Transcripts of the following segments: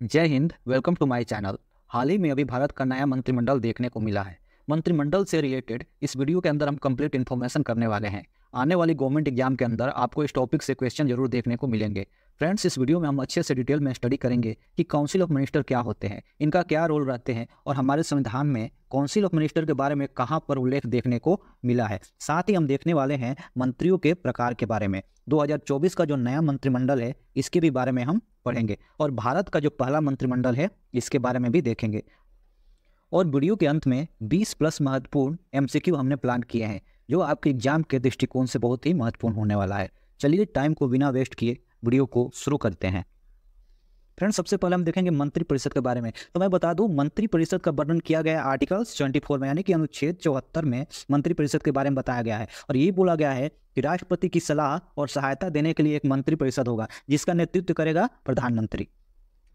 जय Hind. Welcome to my channel. हाल ही में अभी भारत का नया मंत्रिमंडल देखने को मिला है। मंत्रिमंडल से रिलेटेड इस वीडियो के अंदर हम कंप्लीट इन्फॉर्मेशन करने वाले हैं। आने वाली गवर्नमेंट एग्जाम के अंदर आपको इस टॉपिक से क्वेश्चन जरूर देखने को मिलेंगे। फ्रेंड्स, इस वीडियो में हम अच्छे से डिटेल में स्टडी करेंगे कि काउंसिल ऑफ मिनिस्टर क्या होते हैं, इनका क्या रोल रहते हैं और हमारे संविधान में काउंसिल ऑफ मिनिस्टर के बारे में कहाँ पर उल्लेख देखने को मिला है। साथ ही हम देखने वाले हैं मंत्रियों के प्रकार के बारे में। 2024 का जो नया मंत्रिमंडल है इसके भी बारे में हम पढ़ेंगे और भारत का जो पहला मंत्रिमंडल है इसके बारे में भी देखेंगे। और वीडियो के अंत में 20+ महत्वपूर्ण एमसीक्यू हमने प्लान किए हैं जो आपके एग्जाम के दृष्टिकोण से बहुत ही महत्वपूर्ण होने वाला है। चलिए टाइम को बिना वेस्ट किए वीडियो को शुरू करते हैं। फ्रेंड्स, सबसे पहले हम देखेंगे मंत्रिपरिषद के बारे में। तो मैं बता दूं, मंत्रिपरिषद का वर्णन किया गया है आर्टिकल 74 में, यानी कि अनुच्छेद 74 में मंत्रिपरिषद के बारे में बताया गया है। और ये बोला गया है कि राष्ट्रपति की सलाह और सहायता देने के लिए एक मंत्रिपरिषद होगा जिसका नेतृत्व करेगा प्रधानमंत्री।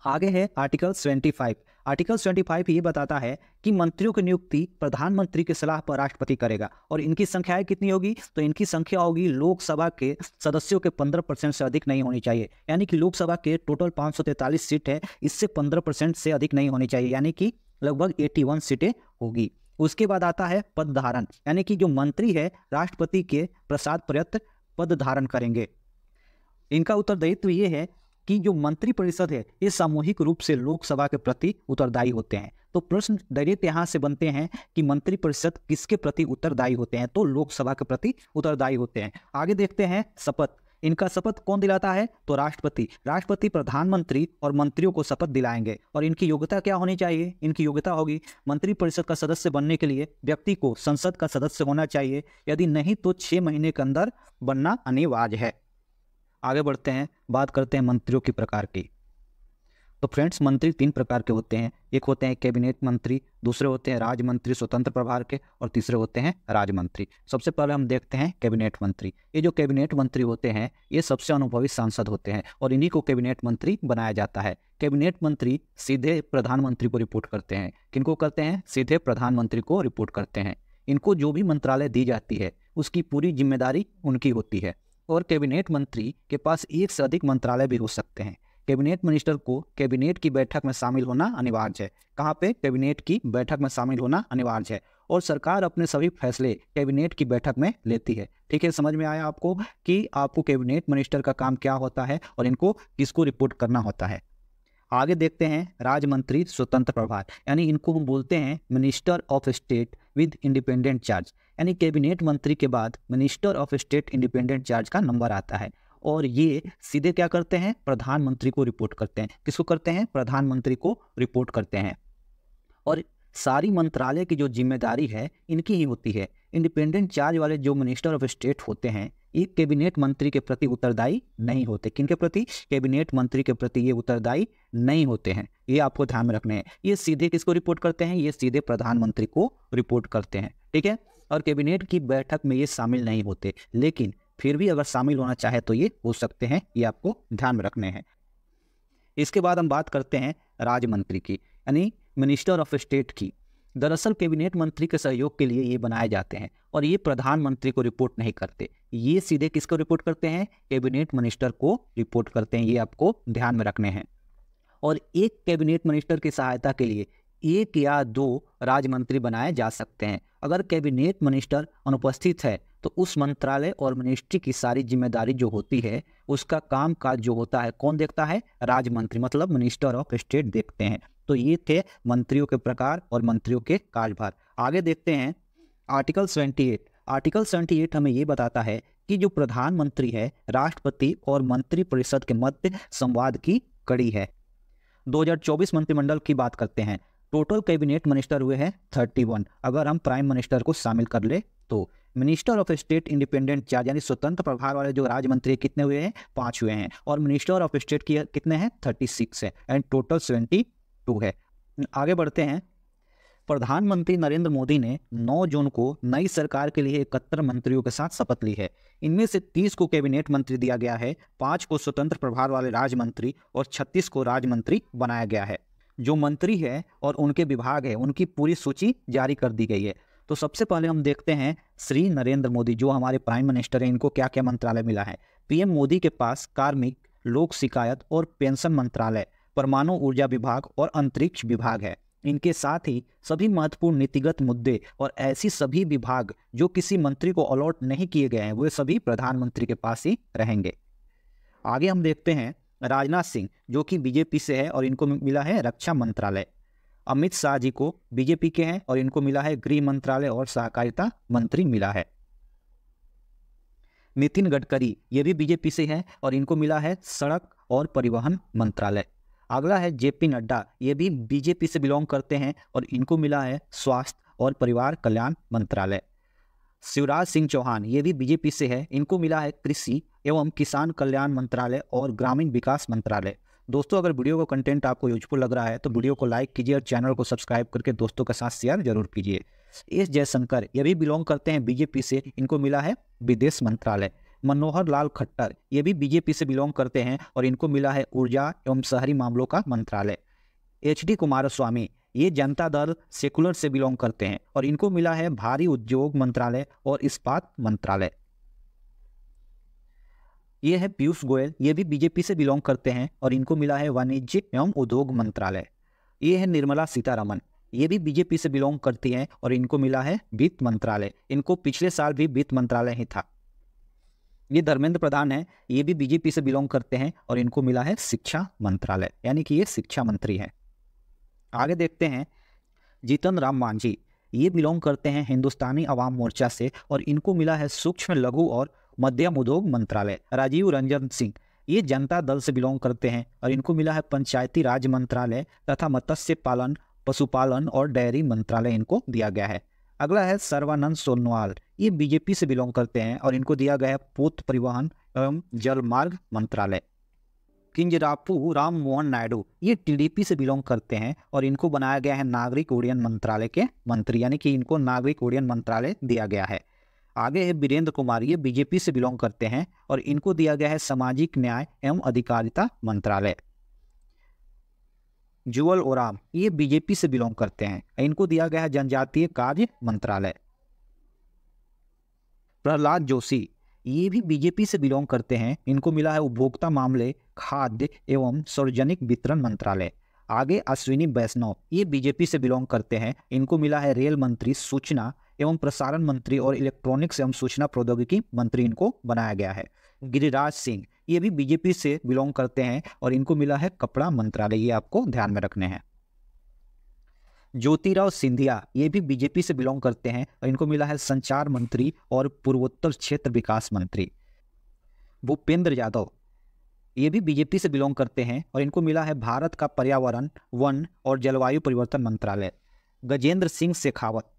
आगे है आर्टिकल 75। आर्टिकल 75 ये बताता है कि मंत्रियों की नियुक्ति प्रधानमंत्री की सलाह पर राष्ट्रपति करेगा। और इनकी संख्याएं कितनी होगी? तो इनकी संख्या होगी लोकसभा के सदस्यों के 15% से अधिक नहीं होनी चाहिए। यानी कि लोकसभा के टोटल 543 सीट है, इससे 15% से अधिक नहीं होनी चाहिए, यानी कि लगभग 81 सीटें होगी। उसके बाद आता है पद धारण, यानी कि जो मंत्री है राष्ट्रपति के प्रसाद पर्यंत पद धारण करेंगे। इनका उत्तरदायित्व ये है कि जो मंत्रिपरिषद है ये सामूहिक रूप से लोकसभा के प्रति उत्तरदायी होते हैं। तो प्रश्न डायरेक्ट यहाँ से बनते हैं कि मंत्रिपरिषद किसके प्रति उत्तरदायी होते हैं? तो लोकसभा के प्रति उत्तरदायी होते हैं। आगे देखते हैं शपथ। इनका शपथ कौन दिलाता है? तो राष्ट्रपति। राष्ट्रपति प्रधानमंत्री और मंत्रियों को शपथ दिलाएंगे। और इनकी योग्यता क्या होनी चाहिए? इनकी योग्यता होगी मंत्रिपरिषद का सदस्य बनने के लिए व्यक्ति को संसद का सदस्य होना चाहिए, यदि नहीं तो 6 महीने के अंदर बनना अनिवार्य है। आगे बढ़ते हैं, बात करते हैं मंत्रियों के प्रकार की। तो फ्रेंड्स, मंत्री 3 प्रकार के होते हैं। एक होते हैं कैबिनेट मंत्री, दूसरे होते हैं राज्य मंत्री स्वतंत्र प्रभार के, और तीसरे होते हैं राज्य मंत्री। सबसे पहले हम देखते हैं कैबिनेट मंत्री। ये जो कैबिनेट मंत्री होते हैं ये सबसे अनुभवी सांसद होते हैं और इन्हीं को कैबिनेट मंत्री बनाया जाता है। कैबिनेट मंत्री सीधे प्रधानमंत्री को रिपोर्ट करते हैं। किनको करते हैं? सीधे प्रधानमंत्री को रिपोर्ट करते हैं। इनको जो भी मंत्रालय दी जाती है उसकी पूरी जिम्मेदारी उनकी होती है। और कैबिनेट मंत्री के पास एक से अधिक मंत्रालय भी हो सकते हैं। कैबिनेट मिनिस्टर को कैबिनेट की बैठक में शामिल होना अनिवार्य है। कहाँ पे? कैबिनेट की बैठक में शामिल होना अनिवार्य है। और सरकार अपने सभी फैसले कैबिनेट की बैठक में लेती है। ठीक है, समझ में आया आपको कि आपको कैबिनेट मिनिस्टर का काम क्या होता है और इनको किसको रिपोर्ट करना होता है। आगे देखते हैं राज्य मंत्री स्वतंत्र प्रभार, यानी इनको हम बोलते हैं minister of state with independent charge. यानी कैबिनेट मंत्री के बाद minister of state independent charge का नंबर आता है और ये सीधे क्या करते हैं? प्रधानमंत्री को रिपोर्ट करते हैं। किसको करते हैं? प्रधानमंत्री को रिपोर्ट करते हैं। और सारी मंत्रालय की जो जिम्मेदारी है इनकी ही होती है। इंडिपेंडेंट चार्ज वाले जो मिनिस्टर ऑफ स्टेट होते हैं ये कैबिनेट मंत्री के प्रति उत्तरदायी नहीं होते। किनके प्रति? कैबिनेट मंत्री के प्रति ये उत्तरदायी नहीं होते हैं। ये आपको ध्यान में रखने हैं। ये सीधे किसको रिपोर्ट करते हैं? ये सीधे प्रधानमंत्री को रिपोर्ट करते हैं। ठीक है, और कैबिनेट की बैठक में ये शामिल नहीं होते, लेकिन फिर भी अगर शामिल होना चाहे तो ये हो सकते हैं। ये आपको ध्यान में रखने हैं। इसके बाद हम बात करते हैं राज्य मंत्री की, यानी मिनिस्टर ऑफ स्टेट की। दरअसल कैबिनेट मंत्री के सहयोग के लिए ये बनाए जाते हैं और ये प्रधानमंत्री को रिपोर्ट नहीं करते। ये सीधे किसको रिपोर्ट करते हैं? कैबिनेट मिनिस्टर को रिपोर्ट करते हैं। ये आपको ध्यान में रखने हैं। और एक कैबिनेट मिनिस्टर की सहायता के लिए 1 या 2 राज्य मंत्री बनाए जा सकते हैं। अगर कैबिनेट मिनिस्टर अनुपस्थित है तो उस मंत्रालय और मिनिस्ट्री की सारी जिम्मेदारी जो होती है उसका काम काज जो होता है कौन देखता है? राज्य मंत्री, मतलब मिनिस्टर ऑफ स्टेट देखते हैं। तो ये थे मंत्रियों के प्रकार और मंत्रियों के कार्यभार। आगे देखते हैं आर्टिकल 78। आर्टिकल 78 हमें ये बताता है कि जो प्रधानमंत्री है राष्ट्रपति और मंत्रिपरिषद के मध्य संवाद की कड़ी है। 2024 मंत्रिमंडल की बात करते हैं। टोटल कैबिनेट मिनिस्टर हुए हैं 31, अगर हम प्राइम मिनिस्टर को शामिल कर ले तो। Minister of state independent charge यानी स्वतंत्र प्रभार वाले जो राज्य मंत्री कितने हुए हैं? 5 हुए हैं। और मिनिस्टर ऑफ स्टेट की कितने हैं? 36 है एंड टोटल 72 है। आगे बढ़ते हैं। प्रधानमंत्री नरेंद्र मोदी ने 9 जून को नई सरकार के लिए 71 मंत्रियों के साथ शपथ ली है। इनमें से 30 को कैबिनेट मंत्री दिया गया है, 5 को स्वतंत्र प्रभार वाले राज्य मंत्री और 36 को राज्य मंत्री बनाया गया है। जो मंत्री है और उनके विभाग है उनकी पूरी सूची जारी कर दी गई है। तो सबसे पहले हम देखते हैं श्री नरेंद्र मोदी जो हमारे प्राइम मिनिस्टर हैं, इनको क्या क्या मंत्रालय मिला है। पीएम मोदी के पास कार्मिक, लोक शिकायत और पेंशन मंत्रालय, परमाणु ऊर्जा विभाग और अंतरिक्ष विभाग है। इनके साथ ही सभी महत्वपूर्ण नीतिगत मुद्दे और ऐसी सभी विभाग जो किसी मंत्री को अलॉट नहीं किए गए हैं, वे सभी प्रधानमंत्री के पास ही रहेंगे। आगे हम देखते हैं राजनाथ सिंह, जो कि बीजेपी से है और इनको मिला है रक्षा मंत्रालय। अमित शाह जी को बीजेपी के हैं और इनको मिला है गृह मंत्रालय और सहकारिता मंत्री मिला है। नितिन गडकरी, ये भी बीजेपी से है और इनको मिला है सड़क और परिवहन मंत्रालय। अगला है जेपी नड्डा, ये भी बीजेपी से बिलोंग करते हैं और इनको मिला है स्वास्थ्य और परिवार कल्याण मंत्रालय। शिवराज सिंह चौहान, ये भी बीजेपी से है, इनको मिला है कृषि एवं किसान कल्याण मंत्रालय और ग्रामीण विकास मंत्रालय। दोस्तों, अगर वीडियो का कंटेंट आपको यूजफुल लग रहा है तो वीडियो को लाइक कीजिए और चैनल को सब्सक्राइब करके दोस्तों के साथ शेयर जरूर कीजिए। एस जयशंकर, ये भी बिलोंग करते हैं बीजेपी से, इनको मिला है विदेश मंत्रालय। मनोहर लाल खट्टर, ये भी बीजेपी से बिलोंग करते हैं और इनको मिला है ऊर्जा एवं शहरी मामलों का मंत्रालय। HD कुमारस्वामी, ये जनता दल सेकुलर से बिलोंग करते हैं और इनको मिला है भारी उद्योग मंत्रालय और इस्पात मंत्रालय। ये है पीयूष गोयल, ये भी बीजेपी से बिलोंग करते हैं और इनको मिला है वाणिज्य एवं उद्योग मंत्रालय। ये है निर्मला सीतारमण, ये भी बीजेपी से बिलोंग करती हैं और इनको मिला है वित्त मंत्रालय। इनको पिछले साल भी वित्त मंत्रालय ही था। ये धर्मेंद्र प्रधान है, ये भी बीजेपी से बिलोंग करते हैं और इनको मिला है शिक्षा मंत्रालय, यानी कि ये शिक्षा मंत्री हैं। आगे देखते हैं जीतन राम मांझी, ये बिलोंग करते हैं हिंदुस्तानी अवाम मोर्चा से और इनको मिला है सूक्ष्म लघु और मध्यम उद्योग मंत्रालय। राजीव रंजन सिंह, ये जनता दल से बिलोंग करते हैं और इनको मिला है पंचायती राज मंत्रालय तथा मत्स्य पालन, पशुपालन और डेयरी मंत्रालय इनको दिया गया है। अगला है सर्वानंद सोनोवाल, ये बीजेपी से बिलोंग करते हैं और इनको दिया गया है पोत परिवहन एवं जल मार्ग मंत्रालय। किंजरापू राम मोहन नायडू, ये टीडीपी से बिलोंग करते हैं और इनको बनाया गया है नागरिक उड्डयन मंत्रालय के मंत्री, यानी कि इनको नागरिक उड्डयन मंत्रालय दिया गया है। आगे है वीरेंद्र कुमार, ये बीजेपी से बिलोंग करते हैं और इनको दिया गया है सामाजिक न्याय एवं अधिकारिता मंत्रालय। जुअल ओराम, ये बीजेपी से बिलोंग करते हैं, इनको दिया गया है जनजातीय कार्य मंत्रालय। प्रहलाद जोशी, ये भी बीजेपी से बिलोंग करते हैं, इनको मिला है उपभोक्ता मामले, खाद्य एवं सार्वजनिक वितरण मंत्रालय। आगे अश्विनी वैष्णव, ये बीजेपी से बिलोंग करते हैं, इनको मिला है रेल मंत्री, सूचना एवं प्रसारण मंत्री और इलेक्ट्रॉनिक्स एवं सूचना प्रौद्योगिकी मंत्री इनको बनाया गया है। गिरिराज सिंह, ये भी बीजेपी से बिलोंग करते हैं और इनको मिला है कपड़ा मंत्रालय, ये आपको ध्यान में रखने हैं। ज्योतिराव सिंधिया, ये भी बीजेपी से बिलोंग करते हैं और इनको मिला है संचार मंत्री और पूर्वोत्तर क्षेत्र विकास मंत्री। भूपेंद्र यादव, ये भी बीजेपी से बिलोंग करते हैं और इनको मिला है भारत का पर्यावरण, वन और जलवायु परिवर्तन मंत्रालय। गजेंद्र सिंह शेखावत,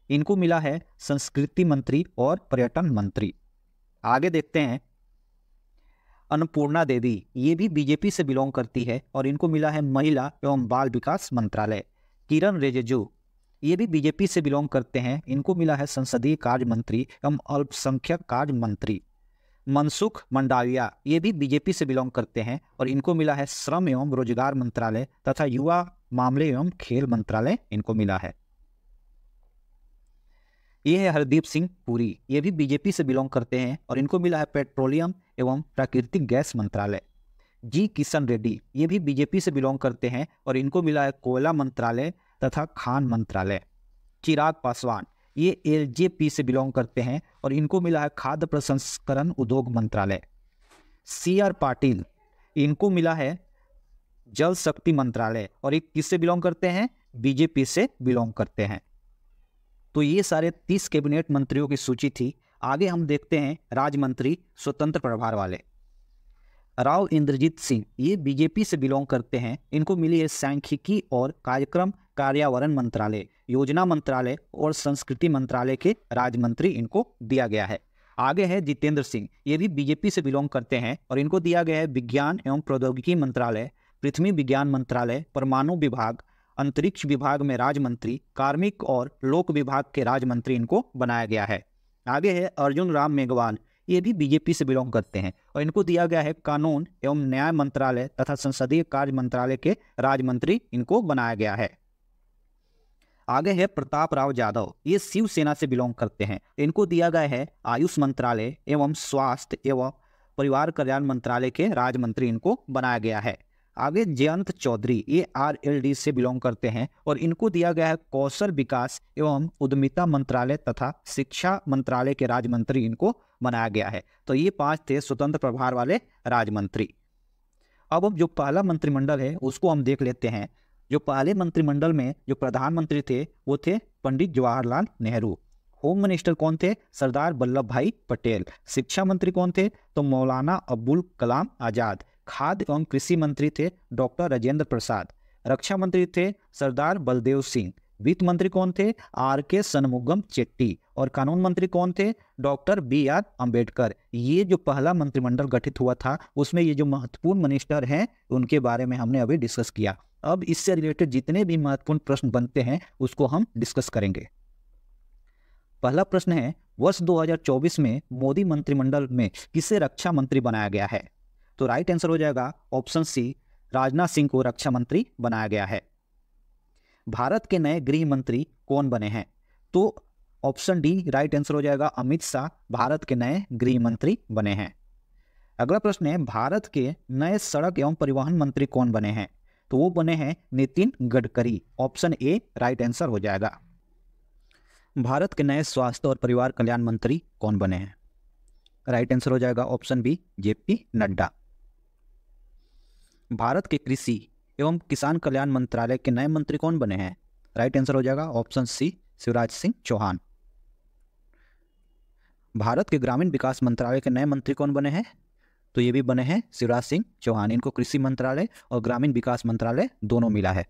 इनको मिला है संस्कृति मंत्री और पर्यटन मंत्री। आगे देखते हैं अन्नपूर्णा देवी, ये भी बीजेपी से बिलोंग करती है और इनको मिला है महिला एवं बाल विकास मंत्रालय। किरण रिजिजू, ये भी बीजेपी से बिलोंग करते हैं, इनको मिला है संसदीय कार्य मंत्री एवं अल्पसंख्यक कार्य मंत्री। मनसुख मंडाविया, ये भी बीजेपी से बिलोंग करते हैं और इनको मिला है श्रम एवं रोजगार मंत्रालय तथा युवा मामले एवं खेल मंत्रालय इनको मिला है। ये है हरदीप सिंह पुरी, ये भी बीजेपी से बिलोंग करते हैं और इनको मिला है पेट्रोलियम एवं प्राकृतिक गैस मंत्रालय। जी किशन रेड्डी, ये भी बीजेपी से बिलोंग करते हैं और इनको मिला है कोयला मंत्रालय तथा खान मंत्रालय। चिराग पासवान, ये एलजेपी से बिलोंग करते हैं और इनको मिला है खाद्य प्रसंस्करण उद्योग मंत्रालय। CR पाटिल, इनको मिला है जल शक्ति मंत्रालय और ये किससे बिलोंग करते हैं? बीजेपी से बिलोंग करते हैं। तो ये सारे 30 कैबिनेट मंत्रियों की सूची थी। आगे हम देखते हैं राज्य मंत्री स्वतंत्र प्रभार वाले। राव इंद्रजीत सिंह, ये बीजेपी से बिलोंग करते हैं, इनको मिली है सांख्यिकी और कार्यक्रम कार्यान्वयन मंत्रालय, योजना मंत्रालय और संस्कृति मंत्रालय के राज्य मंत्री इनको दिया गया है। आगे है जितेंद्र सिंह, ये भी बीजेपी से बिलोंग करते हैं और इनको दिया गया है विज्ञान एवं प्रौद्योगिकी मंत्रालय, पृथ्वी विज्ञान मंत्रालय, परमाणु विभाग, अंतरिक्ष विभाग में राज्य मंत्री, कार्मिक और लोक विभाग के राज्य मंत्री इनको बनाया गया है। आगे है अर्जुन राम मेघवाल, ये भी बीजेपी से बिलोंग करते हैं और इनको दिया गया है कानून एवं न्याय मंत्रालय तथा संसदीय कार्य मंत्रालय के राज्य मंत्री इनको बनाया गया है। आगे है प्रताप राव जाधव, ये शिवसेना से बिलोंग करते हैं, इनको दिया गया है आयुष मंत्रालय एवं स्वास्थ्य एवं परिवार कल्याण मंत्रालय के राज्य मंत्री इनको बनाया गया है। आगे जयंत चौधरी, ये RLD से बिलोंग करते हैं और इनको दिया गया है कौशल विकास एवं उद्यमिता मंत्रालय तथा शिक्षा मंत्रालय के राज्य मंत्री इनको बनाया गया है। तो ये 5 थे स्वतंत्र प्रभार वाले राज्य मंत्री। अब जो पहला मंत्रिमंडल है उसको हम देख लेते हैं। जो पहले मंत्रिमंडल में जो प्रधानमंत्री थे वो थे पंडित जवाहरलाल नेहरू। होम मिनिस्टर कौन थे? सरदार वल्लभ भाई पटेल। शिक्षा मंत्री कौन थे? तो मौलाना अबुल कलाम आजाद। खाद्य एवं कृषि मंत्री थे डॉक्टर राजेंद्र प्रसाद। रक्षा मंत्री थे सरदार बलदेव सिंह। वित्त मंत्री कौन थे? RK शनमुगम चेट्टी। और कानून मंत्री कौन थे? Doctor BR Ambedkar. ये जो पहला मंत्रिमंडल गठित हुआ था उसमें ये जो महत्वपूर्ण मिनिस्टर हैं उनके बारे में हमने अभी डिस्कस किया। अब इससे रिलेटेड जितने भी महत्वपूर्ण प्रश्न बनते हैं उसको हम डिस्कस करेंगे। पहला प्रश्न है, वर्ष 2024 में मोदी मंत्रिमंडल में किसे रक्षा मंत्री बनाया गया है? तो राइट आंसर हो जाएगा ऑप्शन सी, राजनाथ सिंह को रक्षा मंत्री बनाया गया है। भारत के नए गृह मंत्री कौन बने हैं? तो ऑप्शन डी राइट आंसर हो जाएगा, अमित शाह भारत के नए गृह मंत्री बने हैं। अगला प्रश्न है, भारत के नए सड़क एवं परिवहन मंत्री कौन बने हैं? तो वो बने हैं Nitin Gadkari. Option A right answer हो जाएगा। भारत के नए स्वास्थ्य और परिवार कल्याण मंत्री कौन बने हैं? राइट आंसर हो जाएगा option B, JP Nadda. Bharat के कृषि एवं किसान कल्याण मंत्रालय के नए मंत्री कौन बने हैं? राइट आंसर हो जाएगा ऑप्शन सी, शिवराज सिंह चौहान। भारत के ग्रामीण विकास मंत्रालय के नए मंत्री कौन बने हैं? तो ये भी बने हैं शिवराज सिंह चौहान। इनको कृषि मंत्रालय और ग्रामीण विकास मंत्रालय दोनों मिला है।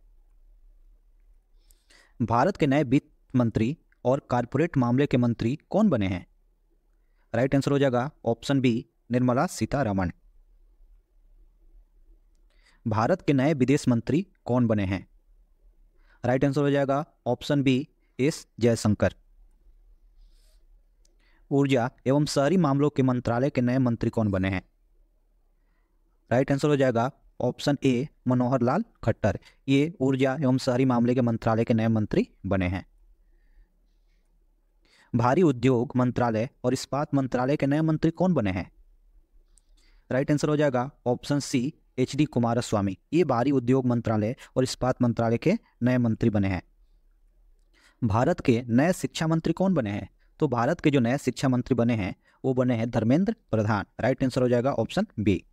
भारत के नए वित्त मंत्री और कारपोरेट मामले के मंत्री कौन बने हैं? राइट आंसर हो जाएगा ऑप्शन बी, निर्मला सीतारमण। भारत के नए विदेश मंत्री कौन बने हैं? राइट आंसर हो जाएगा ऑप्शन बी, S जयशंकर। ऊर्जा एवं शहरी मामलों के मंत्रालय के नए मंत्री कौन बने हैं? राइट आंसर हो जाएगा ऑप्शन ए, मनोहर लाल खट्टर। ये ऊर्जा एवं शहरी मामले के मंत्रालय के नए मंत्री बने हैं। भारी उद्योग मंत्रालय और इस्पात मंत्रालय के नए मंत्री कौन बने हैं? राइट आंसर हो जाएगा ऑप्शन सी, HD कुमारस्वामी। ये भारी उद्योग मंत्रालय और इस्पात मंत्रालय के नए मंत्री बने हैं। भारत के नए शिक्षा मंत्री कौन बने हैं? तो भारत के जो नए शिक्षा मंत्री बने हैं वो बने हैं धर्मेंद्र प्रधान। राइट आंसर हो जाएगा ऑप्शन बी।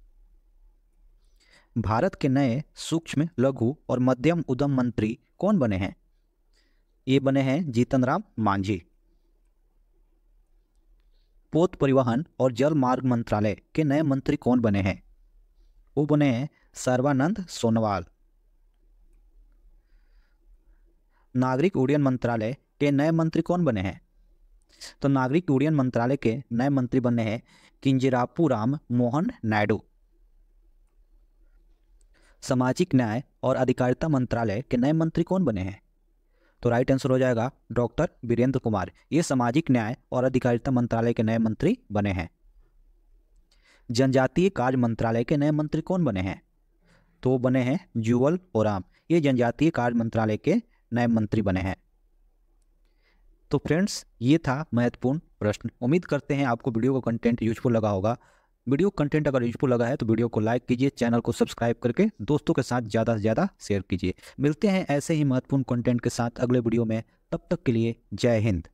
भारत के नए सूक्ष्म लघु और मध्यम उद्यम मंत्री कौन बने हैं? ये बने हैं जीतन राम मांझी। पोत परिवहन और जल मार्ग मंत्रालय के नए मंत्री कौन बने हैं? वो बने हैं सर्बानंद सोनोवाल। नागरिक उड्डयन मंत्रालय के नए मंत्री कौन बने हैं? तो नागरिक उड्डयन मंत्रालय के नए मंत्री बने हैं किंजरापू राम मोहन नायडू। सामाजिक न्याय और अधिकारिता मंत्रालय के नए मंत्री कौन बने हैं? तो राइट आंसर हो जाएगा डॉक्टर वीरेंद्र कुमार। ये सामाजिक न्याय और अधिकारिता मंत्रालय के नए मंत्री बने हैं। जनजातीय कार्य मंत्रालय के नए मंत्री कौन बने हैं? तो बने हैं जुअल ओराम। ये जनजातीय कार्य मंत्रालय के नए मंत्री बने हैं। तो फ्रेंड्स, ये था महत्वपूर्ण प्रश्न। उम्मीद करते हैं आपको वीडियो का कंटेंट यूजफुल लगा होगा। वीडियो कंटेंट अगर यूजफुल लगा है तो वीडियो को लाइक कीजिए, चैनल को सब्सक्राइब करके दोस्तों के साथ ज़्यादा से ज़्यादा शेयर कीजिए। मिलते हैं ऐसे ही महत्वपूर्ण कंटेंट के साथ अगले वीडियो में। तब तक के लिए जय हिंद।